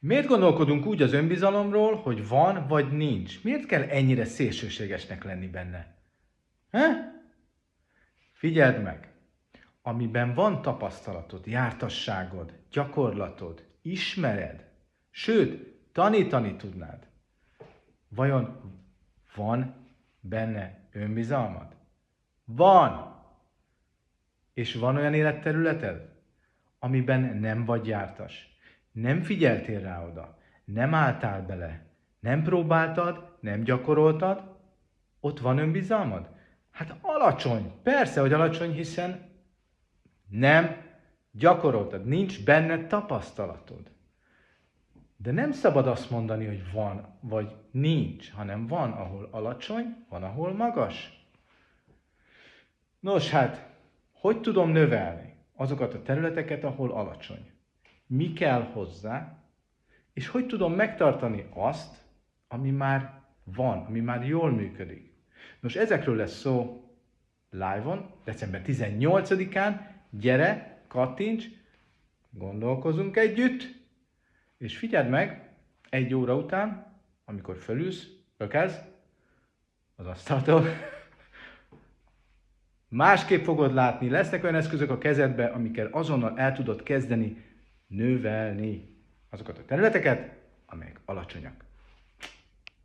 Miért gondolkodunk úgy az önbizalomról, hogy van vagy nincs? Miért kell ennyire szélsőségesnek lenni benne? He? Figyeld meg! Amiben van tapasztalatod, jártasságod, gyakorlatod, ismered, sőt, tanítani tudnád, vajon van benne önbizalmad? Van! És van olyan életterületed, amiben nem vagy jártas. Nem figyeltél rá oda, nem álltál bele, nem próbáltad, nem gyakoroltad, ott van önbizalmad? Hát alacsony, persze, hogy alacsony, hiszen nem gyakoroltad, nincs benne tapasztalatod. De nem szabad azt mondani, hogy van vagy nincs, hanem van, ahol alacsony, van, ahol magas. Nos hát, hogy tudom növelni azokat a területeket, ahol alacsony? Mi kell hozzá, és hogy tudom megtartani azt, ami már van, ami már jól működik. Nos, ezekről lesz szó live-on, december 18-án. Gyere, kattints, gondolkozunk együtt, és figyeld meg, 1 óra után, amikor fölkelsz az asztaltól, másképp fogod látni, lesznek olyan eszközök a kezedbe, amikkel azonnal el tudod kezdeni növelni azokat a területeket, amelyek alacsonyak.